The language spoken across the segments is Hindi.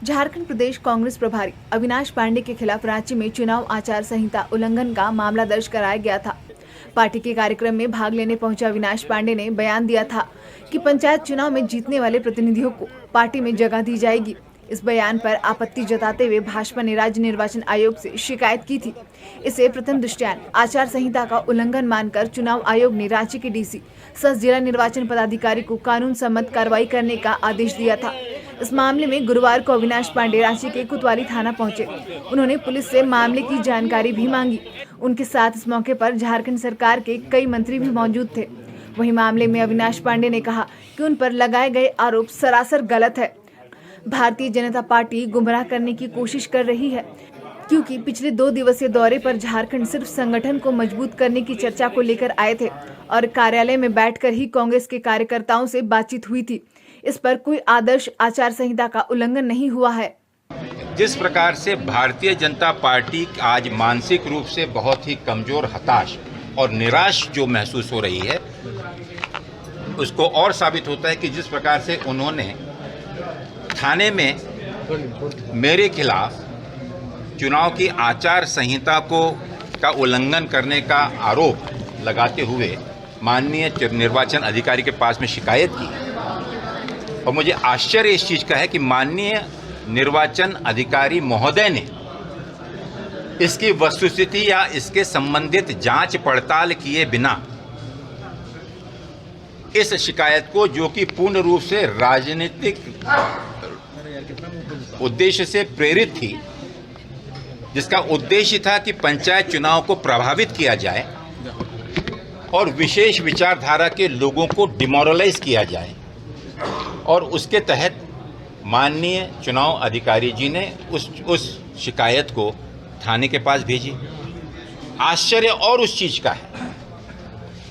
झारखंड प्रदेश कांग्रेस प्रभारी अविनाश पांडे के खिलाफ रांची में चुनाव आचार संहिता उल्लंघन का मामला दर्ज कराया गया था। पार्टी के कार्यक्रम में भाग लेने पहुंचे अविनाश पांडे ने बयान दिया था कि पंचायत चुनाव में जीतने वाले प्रतिनिधियों को पार्टी में जगह दी जाएगी। इस बयान पर आपत्ति जताते हुए भाजपा ने राज्य निर्वाचन आयोग से शिकायत की थी। इसे प्रथम दृष्टया आचार संहिता का उल्लंघन मानकर चुनाव आयोग ने रांची के डीसी सह जिला निर्वाचन पदाधिकारी को कानून सम्मत कार्रवाई करने का आदेश दिया था। इस मामले में गुरुवार को अविनाश पांडे रांची के कोतवाली थाना पहुंचे। उन्होंने पुलिस से मामले की जानकारी भी मांगी। उनके साथ इस मौके पर झारखंड सरकार के कई मंत्री भी मौजूद थे। वहीं मामले में अविनाश पांडे ने कहा कि उन पर लगाए गए आरोप सरासर गलत है। भारतीय जनता पार्टी गुमराह करने की कोशिश कर रही है, क्योंकि पिछले 2 दिवसीय दौरे पर झारखंड सिर्फ संगठन को मजबूत करने की चर्चा को लेकर आए थे और कार्यालय में बैठकर ही कांग्रेस के कार्यकर्ताओं से बातचीत हुई थी। इस पर कोई आदर्श आचार संहिता का उल्लंघन नहीं हुआ है। जिस प्रकार से भारतीय जनता पार्टी आज मानसिक रूप से बहुत ही कमजोर, हताश और निराश जो महसूस हो रही है, उसको और साबित होता है कि जिस प्रकार से उन्होंने थाने में मेरे खिलाफ चुनाव की आचार संहिता का उल्लंघन करने का आरोप लगाते हुए माननीय निर्वाचन अधिकारी के पास में शिकायत की। और मुझे आश्चर्य इस चीज़ का है कि माननीय निर्वाचन अधिकारी महोदय ने इसकी वस्तुस्थिति या इसके संबंधित जांच पड़ताल किए बिना इस शिकायत को, जो कि पूर्ण रूप से राजनीतिक उद्देश्य से प्रेरित थी, जिसका उद्देश्य था कि पंचायत चुनाव को प्रभावित किया जाए और विशेष विचारधारा के लोगों को डिमोरलाइज किया जाए, और उसके तहत माननीय चुनाव अधिकारी जी ने उस शिकायत को थाने के पास भेजी। आश्चर्य और उस चीज़ का है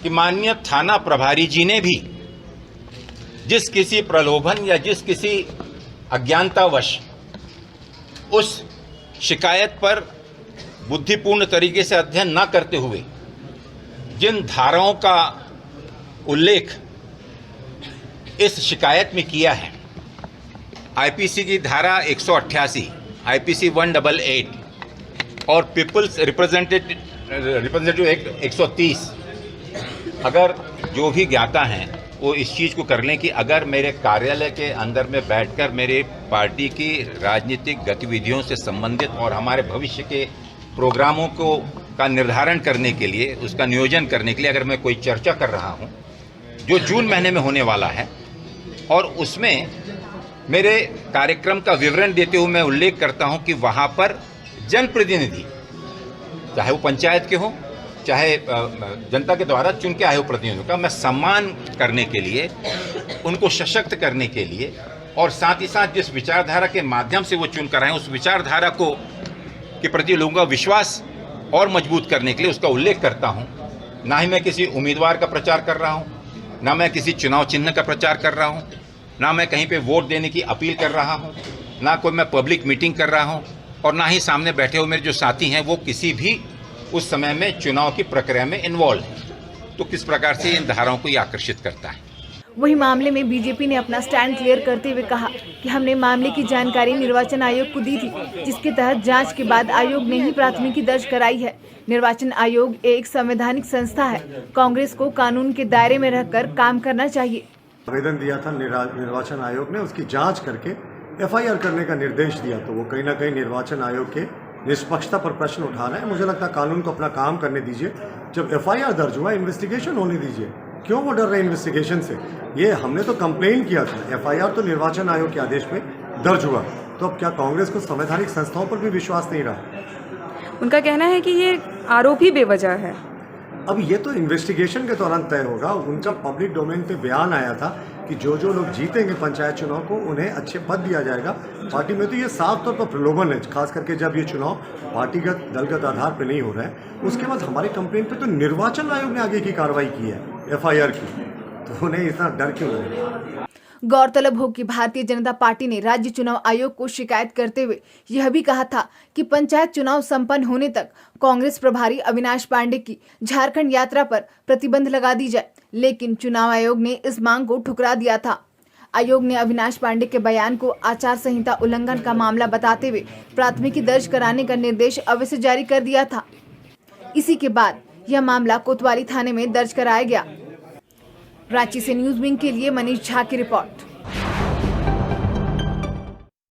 कि माननीय थाना प्रभारी जी ने भी जिस किसी प्रलोभन या जिस किसी अज्ञानतावश उस शिकायत पर बुद्धिपूर्ण तरीके से अध्ययन न करते हुए जिन धाराओं का उल्लेख इस शिकायत में किया है, आईपीसी की धारा 188, आईपीसी 188 और पीपल्स रिप्रेजेंटेटिव एक्ट 130, अगर जो भी ज्ञाता हैं वो इस चीज़ को कर लें कि अगर मेरे कार्यालय के अंदर में बैठकर मेरे पार्टी की राजनीतिक गतिविधियों से संबंधित और हमारे भविष्य के प्रोग्रामों का निर्धारण करने के लिए, उसका नियोजन करने के लिए अगर मैं कोई चर्चा कर रहा हूं जो जून महीने में होने वाला है, और उसमें मेरे कार्यक्रम का विवरण देते हुए मैं उल्लेख करता हूं कि वहां पर जनप्रतिनिधि, चाहे वो पंचायत के हों, चाहे जनता के द्वारा चुन के आए हुए प्रतिनिधियों का मैं सम्मान करने के लिए, उनको सशक्त करने के लिए, और साथ ही साथ जिस विचारधारा के माध्यम से वो चुन कर आए उस विचारधारा के प्रति लोगों का विश्वास और मजबूत करने के लिए उसका उल्लेख करता हूं। ना ही मैं किसी उम्मीदवार का प्रचार कर रहा हूं, ना मैं किसी चुनाव चिन्ह का प्रचार कर रहा हूं, ना मैं कहीं पे वोट देने की अपील कर रहा हूं, ना कोई मैं पब्लिक मीटिंग कर रहा हूं, और ना ही सामने बैठे हुए मेरे जो साथी हैं वो किसी भी उस समय में चुनाव की प्रक्रिया में इन्वॉल्व है। तो किस प्रकार से इन धाराओं को ये आकर्षित करता है। वही मामले में बीजेपी ने अपना स्टैंड क्लियर करते हुए कहा कि हमने मामले की जानकारी निर्वाचन आयोग को दी थी, जिसके तहत जांच के बाद आयोग ने ही प्राथमिकी दर्ज कराई है। निर्वाचन आयोग एक संवैधानिक संस्था है। कांग्रेस को कानून के दायरे में रहकर काम करना चाहिए। आवेदन दिया था निर्वाचन आयोग ने, उसकी जांच करके एफआईआर करने का निर्देश दिया, तो वो कहीं ना कहीं निर्वाचन आयोग के निष्पक्षता पर प्रश्न उठा रहे हैं। मुझे लगता है कानून को अपना काम करने दीजिए। जब एफआईआर दर्ज हुआ, इन्वेस्टिगेशन होने दीजिए। क्यों वो डर रहे इन्वेस्टिगेशन से? ये हमने तो कंप्लेन किया था, एफआईआर तो निर्वाचन आयोग के आदेश पे दर्ज हुआ। तो अब क्या कांग्रेस को संवैधानिक संस्थाओं पर भी विश्वास नहीं रहा? उनका कहना है कि ये आरोप ही बेवजह है। अब ये तो इन्वेस्टिगेशन के दौरान तय होगा। उनका पब्लिक डोमेन पे बयान आया था कि जो लोग जीतेंगे पंचायत चुनाव को उन्हें अच्छे पद दिया जाएगा पार्टी में। तो ये साफ तौर पर प्रलोभन है, खास करके जब ये चुनाव पार्टीगत दलगत आधार पर नहीं हो रहा है। उसके बाद हमारे कंप्लेन पे तो निर्वाचन आयोग ने आगे की कार्रवाई की है, एफआईआर की, तो उन्हें इतना डर क्यों लगे? गौरतलब हो कि भारतीय जनता पार्टी ने राज्य चुनाव आयोग को शिकायत करते हुए यह भी कहा था कि पंचायत चुनाव संपन्न होने तक कांग्रेस प्रभारी अविनाश पांडे की झारखंड यात्रा पर प्रतिबंध लगा दी जाए, लेकिन चुनाव आयोग ने इस मांग को ठुकरा दिया था। आयोग ने अविनाश पांडे के बयान को आचार संहिता उल्लंघन का मामला बताते हुए प्राथमिकी दर्ज कराने का निर्देश अवश्य से जारी कर दिया था। इसी के बाद यह मामला कोतवाली थाने में दर्ज कराया गया। रांची से न्यूज़ विंग के लिए मनीष झा की रिपोर्ट।